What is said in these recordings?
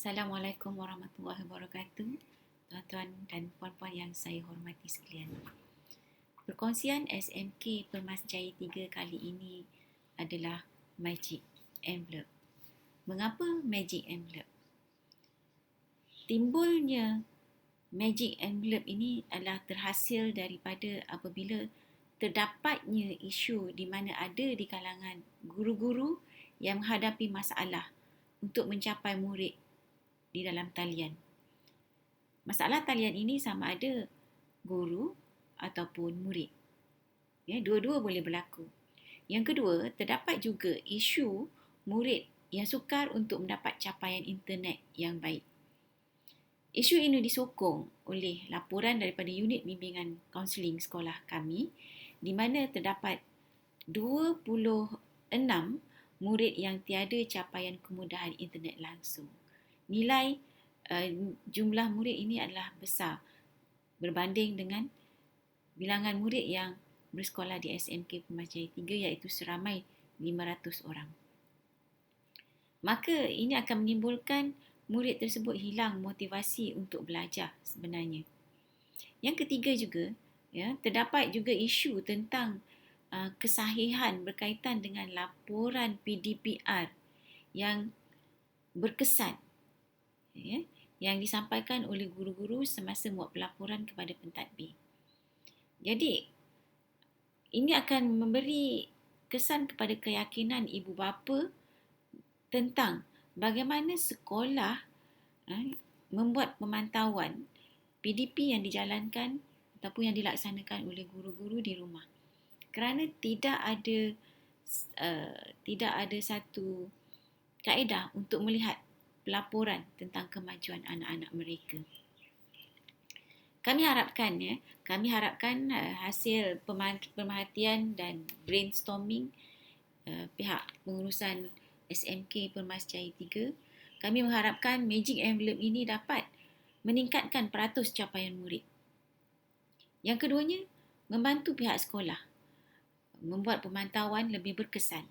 Assalamualaikum warahmatullahi wabarakatuh. Tuan-tuan dan puan-puan yang saya hormati sekalian. Perkongsian SMK Permasjaya 3 kali ini adalah Magic Envelope. Mengapa Magic Envelope? Timbulnya Magic Envelope ini adalah terhasil daripada apabila terdapatnya isu di mana ada di kalangan guru-guru yang menghadapi masalah untuk mencapai murid di dalam talian. Masalah talian ini sama ada guru ataupun murid. Ya, dua-dua boleh berlaku. Yang kedua, terdapat juga isu murid yang sukar untuk mendapat capaian internet yang baik. Isu ini disokong oleh laporan daripada unit bimbingan kaunseling sekolah kami di mana terdapat 26 murid yang tiada capaian kemudahan internet langsung. Nilai jumlah murid ini adalah besar berbanding dengan bilangan murid yang bersekolah di SMK Permasjaya 3 iaitu seramai 500 orang. Maka ini akan menimbulkan murid tersebut hilang motivasi untuk belajar sebenarnya. Yang ketiga juga, ya, terdapat juga isu tentang kesahihan berkaitan dengan laporan PDPR yang berkesan, ya, yang disampaikan oleh guru-guru semasa buat pelaporan kepada pentadbir. Jadi, ini akan memberi kesan kepada keyakinan ibu bapa tentang bagaimana sekolah membuat pemantauan PDP yang dijalankan ataupun yang dilaksanakan oleh guru-guru di rumah. Kerana tidak ada satu kaedah untuk melihat pelaporan tentang kemajuan anak-anak mereka. Kami harapkan hasil pemerhatian dan brainstorming pihak pengurusan SMK Permasjaya 3, kami mengharapkan Magic Envelope ini dapat meningkatkan peratus capaian murid. Yang keduanya, membantu pihak sekolah membuat pemantauan lebih berkesan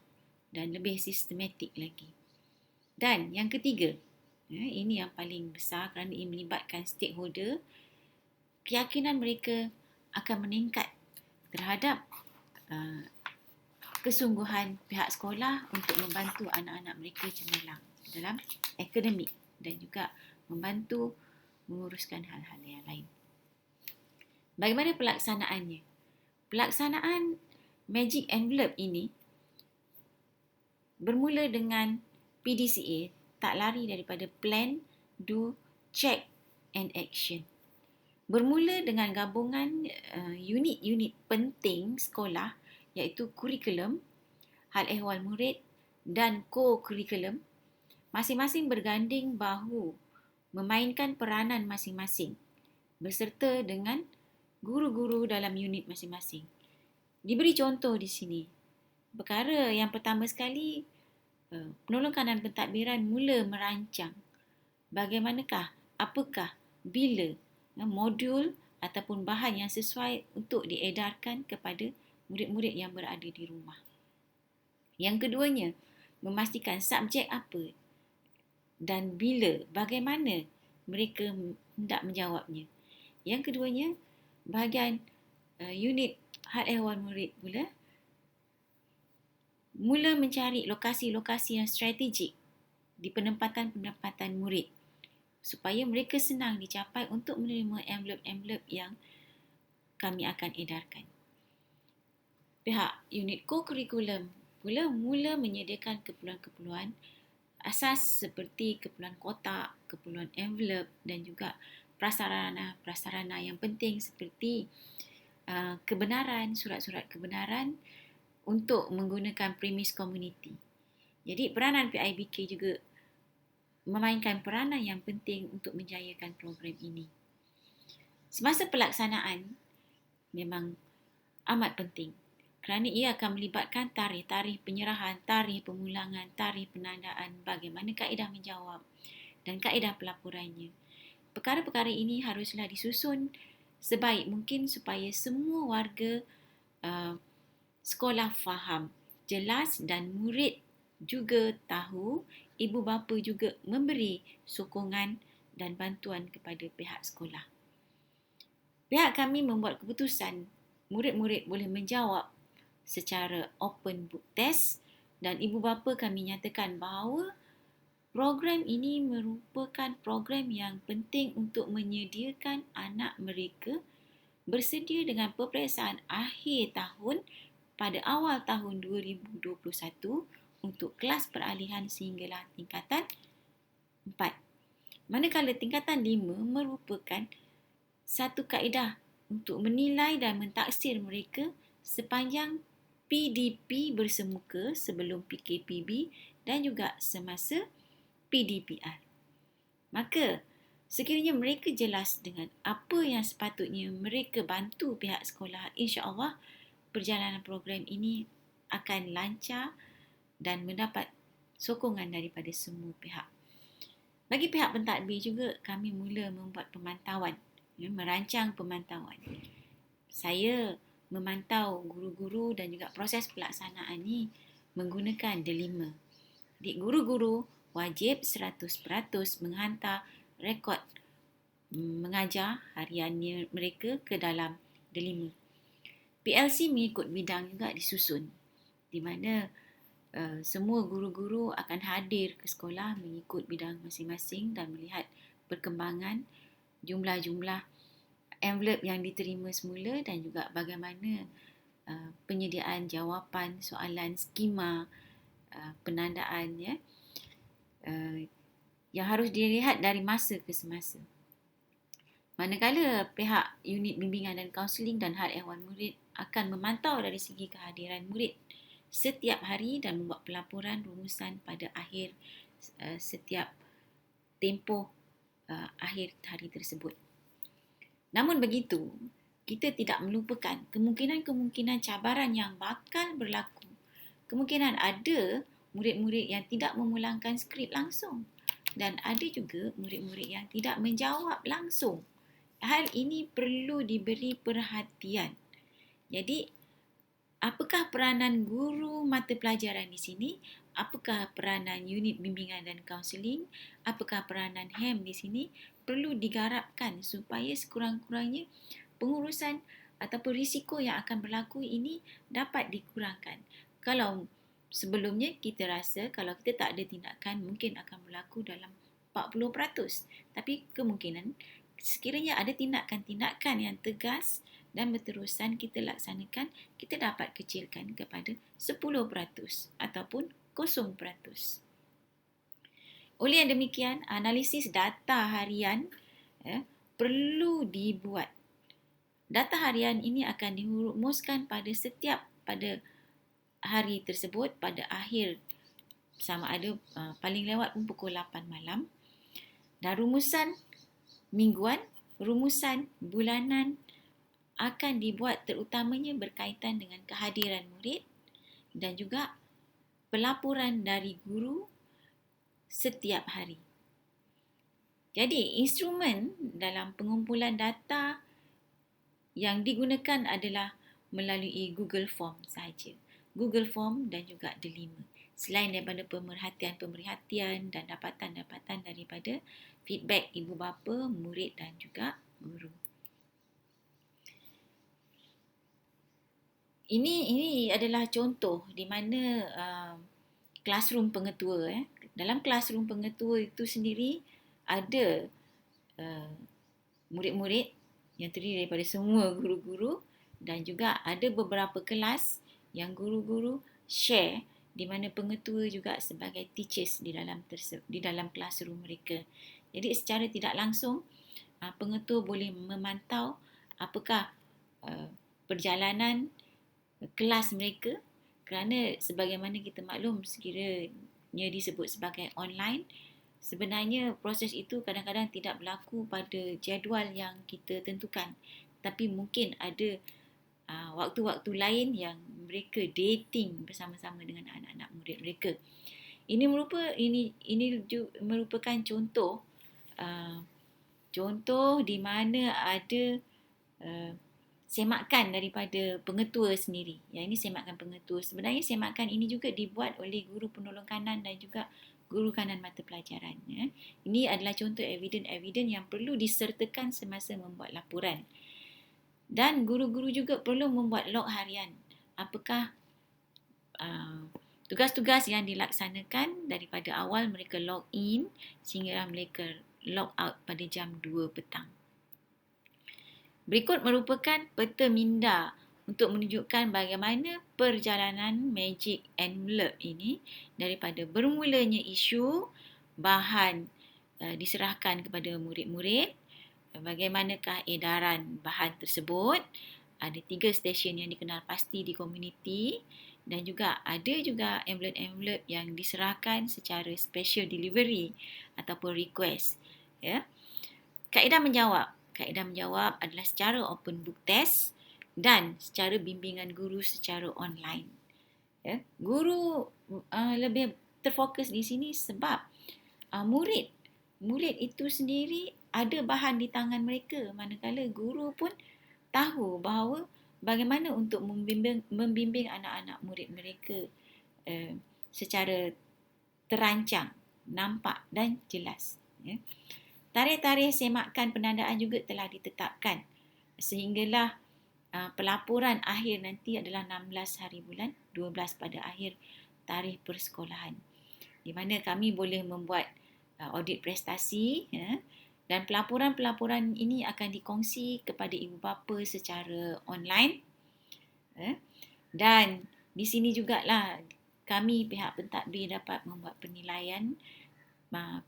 dan lebih sistematik lagi. Dan yang ketiga, ini yang paling besar kerana ia melibatkan stakeholder, keyakinan mereka akan meningkat terhadap kesungguhan pihak sekolah untuk membantu anak-anak mereka cemerlang dalam akademik dan juga membantu menguruskan hal-hal yang lain. Bagaimana pelaksanaannya? Pelaksanaan Magic Envelope ini bermula dengan PDCA, tak lari daripada Plan, Do, Check and Action. Bermula dengan gabungan unit-unit penting sekolah iaitu kurikulum, hal ehwal murid dan co-kurikulum, masing-masing berganding bahu memainkan peranan masing-masing berserta dengan guru-guru dalam unit masing-masing. Diberi contoh di sini. Perkara yang pertama sekali, penolong kanan pentadbiran mula merancang apakah, bila modul ataupun bahan yang sesuai untuk diedarkan kepada murid-murid yang berada di rumah. Yang keduanya, memastikan subjek apa dan bila, bagaimana mereka hendak menjawabnya. Yang keduanya, bahagian unit hal ehwal murid mula mencari lokasi-lokasi yang strategik di penempatan-penempatan murid supaya mereka senang dicapai untuk menerima envelope-envelope yang kami akan edarkan. Pihak unit co-curriculum pula mula menyediakan keperluan-keperluan asas seperti keperluan kotak, keperluan envelope dan juga prasarana yang penting seperti kebenaran, surat-surat kebenaran untuk menggunakan premis community. Jadi peranan PIBK juga memainkan peranan yang penting untuk menjayakan program ini. Semasa pelaksanaan memang amat penting kerana ia akan melibatkan tarikh penyerahan, tarikh pemulangan, tarikh penandaan, bagaimana kaedah menjawab dan kaedah pelaporannya. Perkara-perkara ini haruslah disusun sebaik mungkin supaya semua warga sekolah faham, jelas dan murid juga tahu ibu bapa juga memberi sokongan dan bantuan kepada pihak sekolah. Pihak kami membuat keputusan murid-murid boleh menjawab secara open book test dan ibu bapa kami nyatakan bahawa program ini merupakan program yang penting untuk menyediakan anak mereka bersedia dengan peperiksaan akhir tahun pada awal tahun 2021 untuk kelas peralihan sehinggalah tingkatan 4. Manakala tingkatan 5 merupakan satu kaedah untuk menilai dan mentaksir mereka sepanjang PDP bersemuka sebelum PKPB dan juga semasa PDPR. Maka, sekiranya mereka jelas dengan apa yang sepatutnya mereka bantu pihak sekolah, insya-Allah perjalanan program ini akan lancar dan mendapat sokongan daripada semua pihak. Bagi pihak pentadbir juga, kami mula membuat pemantauan, merancang pemantauan. Saya memantau guru-guru dan juga proses pelaksanaan ini menggunakan delima. Jadi guru-guru wajib 100% menghantar rekod mengajar hariannya mereka ke dalam delima. PLC mengikut bidang juga disusun, di mana semua guru-guru akan hadir ke sekolah mengikut bidang masing-masing dan melihat perkembangan jumlah-jumlah envelope yang diterima semula dan juga bagaimana penyediaan jawapan soalan skema penandaan yang harus dilihat dari masa ke semasa. Manakala pihak unit bimbingan dan kaunseling dan hal ehwal murid akan memantau dari segi kehadiran murid setiap hari dan membuat pelaporan rumusan pada akhir setiap tempoh akhir hari tersebut. Namun begitu, kita tidak melupakan kemungkinan-kemungkinan cabaran yang bakal berlaku. Kemungkinan ada murid-murid yang tidak memulangkan skrip langsung dan ada juga murid-murid yang tidak menjawab langsung. Hal ini perlu diberi perhatian. Jadi, apakah peranan guru mata pelajaran di sini? Apakah peranan unit bimbingan dan kaunseling? Apakah peranan HEM di sini? Perlu digarapkan supaya sekurang-kurangnya pengurusan ataupun risiko yang akan berlaku ini dapat dikurangkan. Kalau sebelumnya kita rasa kalau kita tak ada tindakan mungkin akan berlaku dalam 40%. Tapi kemungkinan sekiranya ada tindakan-tindakan yang tegas dan berterusan kita laksanakan, kita dapat kecilkan kepada 10% ataupun 0%. Oleh yang demikian, analisis data harian perlu dibuat. Data harian ini akan dirumuskan pada hari tersebut pada akhir sama ada paling lewat pukul 8 malam. Dan rumusan mingguan, rumusan bulanan akan dibuat terutamanya berkaitan dengan kehadiran murid dan juga pelaporan dari guru setiap hari. Jadi, instrumen dalam pengumpulan data yang digunakan adalah melalui Google Form sahaja. Google Form dan juga delima. Selain daripada pemerhatian dan dapatan-dapatan daripada feedback ibu bapa, murid dan juga guru. Ini adalah contoh di mana classroom pengetua. Dalam classroom pengetua itu sendiri ada murid-murid yang terdiri daripada semua guru-guru dan juga ada beberapa kelas yang guru-guru share di mana pengetua juga sebagai teachers di dalam classroom mereka. Jadi secara tidak langsung pengetua boleh memantau apakah perjalanan kelas mereka, kerana sebagaimana kita maklum sekiranya disebut sebagai online, sebenarnya proses itu kadang-kadang tidak berlaku pada jadual yang kita tentukan, tapi mungkin ada waktu-waktu lain yang mereka dating bersama-sama dengan anak-anak murid mereka. Ini merupakan contoh di mana ada semakan daripada pengetua sendiri. Yang ini semakan pengetua. Sebenarnya semakan ini juga dibuat oleh guru penolong kanan dan juga gurukanan mata pelajaran. Ini adalah contoh evidence yang perlu disertakan semasa membuat laporan. Dan guru-guru juga perlu membuat log harian. Apakah tugas-tugas yang dilaksanakan daripada awal mereka log in sehingga mereka log out pada jam 2 petang. Berikut merupakan peta minda untuk menunjukkan bagaimana perjalanan Magic Envelope ini daripada bermulanya isu bahan diserahkan kepada murid-murid, bagaimanakah edaran bahan tersebut, ada 3 stesen yang dikenal pasti di komuniti dan juga ada juga envelope-envelope yang diserahkan secara special delivery ataupun request. Ya. Kaedah menjawab adalah secara open book test dan secara bimbingan guru secara online. Ya. Guru lebih terfokus di sini sebab murid itu sendiri ada bahan di tangan mereka, manakala guru pun tahu bahawa bagaimana untuk membimbing anak-anak murid mereka secara terancang, nampak dan jelas. Ya. Tarikh-tarikh semakan penandaan juga telah ditetapkan sehinggalah pelaporan akhir nanti adalah 16 hari bulan 12 pada akhir tarikh persekolahan, di mana kami boleh membuat audit prestasi, ya, dan pelaporan-pelaporan ini akan dikongsi kepada ibu bapa secara online, ya. Dan di sini jugalah kami pihak pentadbir dapat membuat penilaian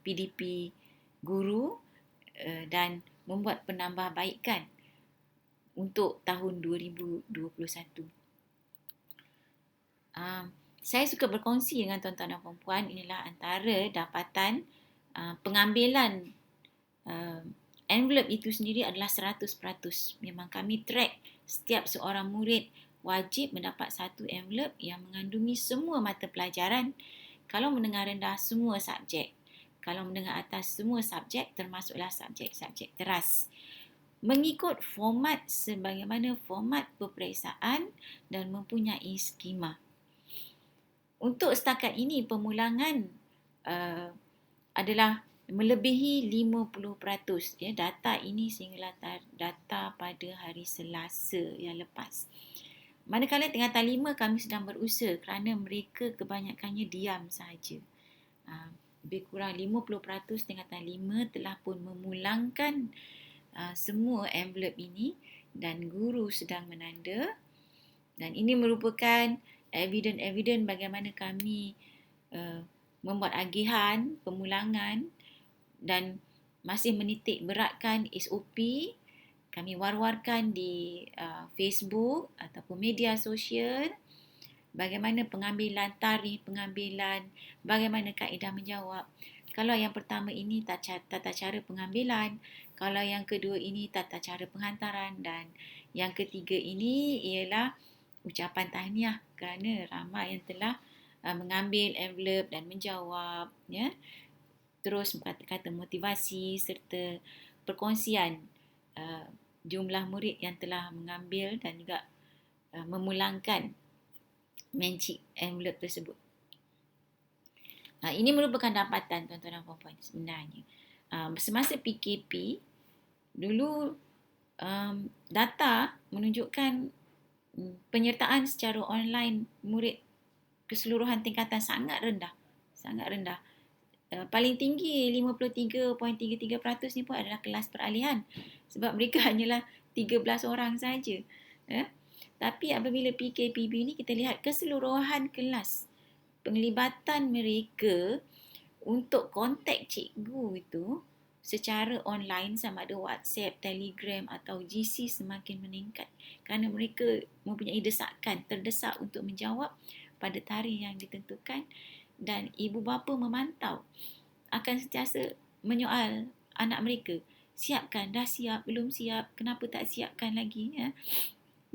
PDP guru dan membuat penambahbaikan untuk tahun 2021. Saya suka berkongsi dengan tuan-tuan dan puan-puan, inilah antara dapatan pengambilan envelope itu sendiri adalah 100%. Memang kami track setiap seorang murid wajib mendapat satu envelope yang mengandungi semua mata pelajaran. Kalau menengah rendah, semua subjek. Kalau menengah atas, semua subjek termasuklah subjek-subjek teras. Mengikut format sebagaimana format peperiksaan dan mempunyai skema. Untuk setakat ini, pemulangan adalah melebihi 50%. Ya, data ini sehinggalah data pada hari Selasa yang lepas. Manakala tingkatan 5 kami sedang berusaha kerana mereka kebanyakannya diam sahaja. Lebih kurang 50% tingkatan 5 telah pun memulangkan semua envelope ini dan guru sedang menanda. Dan ini merupakan evidence bagaimana kami membuat agihan pemulangan dan masih menitik beratkan SOP. Kami war-warkan di Facebook ataupun media sosial bagaimana pengambilan tarikh pengambilan, bagaimana kaedah menjawab. Kalau yang pertama ini tata cara pengambilan, kalau yang kedua ini tata cara penghantaran dan yang ketiga ini ialah ucapan tahniah kerana ramai yang telah mengambil envelope dan menjawab, ya. Terus kata-kata motivasi serta perkongsian jumlah murid yang telah mengambil dan juga memulangkan magic envelope tersebut. Ini merupakan dapatan tuan-tuan dan puan-puan sebenarnya. Semasa PKP, dulu data menunjukkan penyertaan secara online murid keseluruhan tingkatan sangat rendah. Sangat rendah. Paling tinggi 53.33% ni pun adalah kelas peralihan sebab mereka hanyalah 13 orang saja. Tapi apabila PKPB ni kita lihat keseluruhan kelas, penglibatan mereka untuk kontak cikgu itu secara online sama ada WhatsApp, Telegram atau GC semakin meningkat kerana mereka mempunyai terdesak untuk menjawab pada tarikh yang ditentukan. Dan ibu bapa memantau, akan sentiasa menyoal anak mereka, siapkan, dah siap, belum siap, kenapa tak siapkan lagi, ya?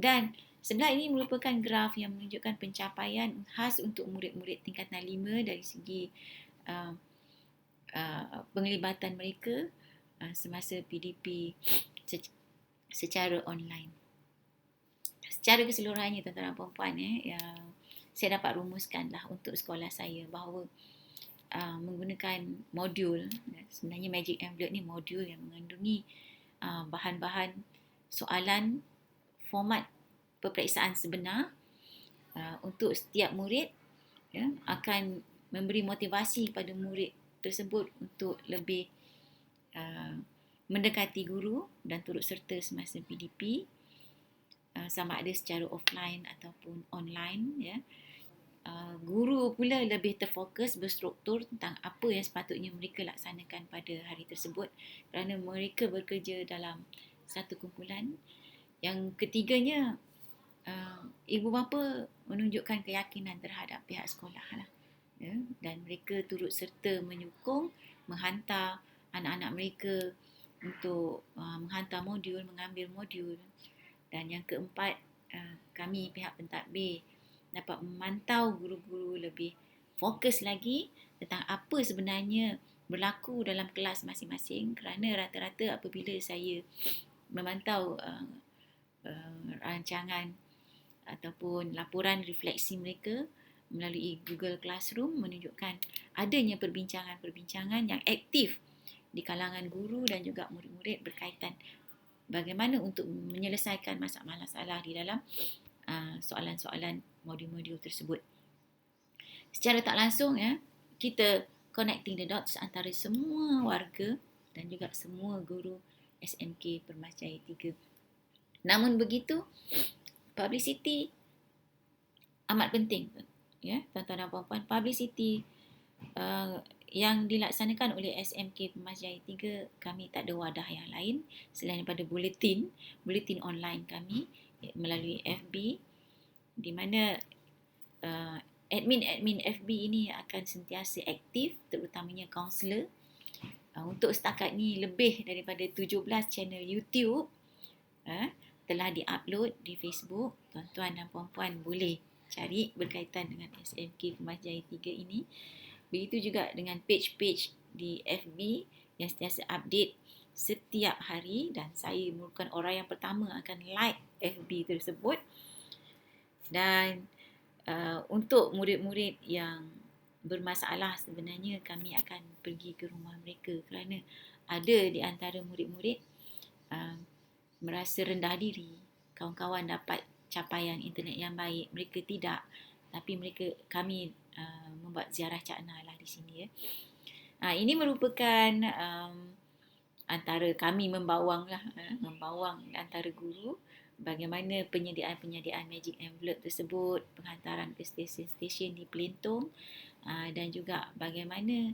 Dan sebelah ini merupakan graf yang menunjukkan pencapaian khas untuk murid-murid tingkatan 5 dari segi penglibatan mereka semasa PDP secara online. Secara keseluruhannya tuan-tuan dan puan-puan, saya dapat rumuskanlah untuk sekolah saya bahawa menggunakan modul. Sebenarnya Magic Envelope ni modul yang mengandungi bahan-bahan soalan format peperiksaan sebenar untuk setiap murid, akan memberi motivasi pada murid tersebut untuk lebih mendekati guru dan turut serta semasa PDP, sama ada secara offline ataupun online. Guru pula lebih terfokus berstruktur tentang apa yang sepatutnya mereka laksanakan pada hari tersebut kerana mereka bekerja dalam satu kumpulan. Yang ketiganya, ibu bapa menunjukkan keyakinan terhadap pihak sekolah lah, dan mereka turut serta menyokong, menghantar anak-anak mereka untuk menghantar modul, mengambil modul. Dan yang keempat, kami pihak pentadbir dapat memantau guru-guru lebih fokus lagi tentang apa sebenarnya berlaku dalam kelas masing-masing, kerana rata-rata apabila saya memantau rancangan ataupun laporan refleksi mereka melalui Google Classroom menunjukkan adanya perbincangan-perbincangan yang aktif di kalangan guru dan juga murid-murid berkaitan bagaimana untuk menyelesaikan masalah-masalah di dalam soalan-soalan modul-modul tersebut. Secara tak langsung, kita connecting the dots antara semua warga dan juga semua guru SMK Permas Jaya 3. Namun begitu, publicity amat penting, tuan-tuan dan puan-puan. Publicity yang dilaksanakan oleh SMK Permas Jaya 3, kami tak ada wadah yang lain selain daripada bulletin online kami melalui FB, di mana admin FB ini akan sentiasa aktif, terutamanya kaunselor. Untuk setakat ni lebih daripada 17 channel YouTube telah diupload di Facebook. Tuan-tuan dan puan-puan boleh cari berkaitan dengan SMK Permas Jaya 3 ini. Begitu juga dengan page-page di FB yang sentiasa update setiap hari, dan saya merupakan orang yang pertama akan like FB tersebut. Dan untuk murid-murid yang bermasalah, sebenarnya kami akan pergi ke rumah mereka, kerana ada di antara murid-murid merasa rendah diri. Kawan-kawan dapat capaian internet yang baik, mereka tidak. Tapi kami membuat ziarah cakna lah di sini. Ini merupakan antara kami membawang antara guru bagaimana penyediaan Magic Envelope tersebut, penghantaran ke stesen-stesen di Pelentong, dan juga bagaimana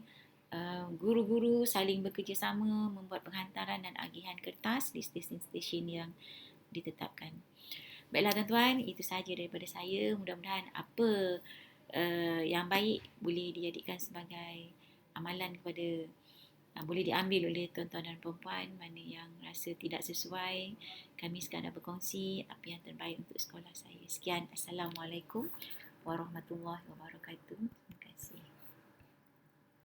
guru-guru saling bekerjasama membuat penghantaran dan agihan kertas di stesen-stesen yang ditetapkan. Baiklah tuan-tuan, itu sahaja daripada saya. Mudah-mudahan apa yang baik boleh dijadikan sebagai amalan kepada boleh diambil oleh tuan-tuan dan puan-puan. Mana yang rasa tidak sesuai, kami sekadar berkongsi apa yang terbaik untuk sekolah saya. Sekian. Assalamualaikum warahmatullahi wabarakatuh.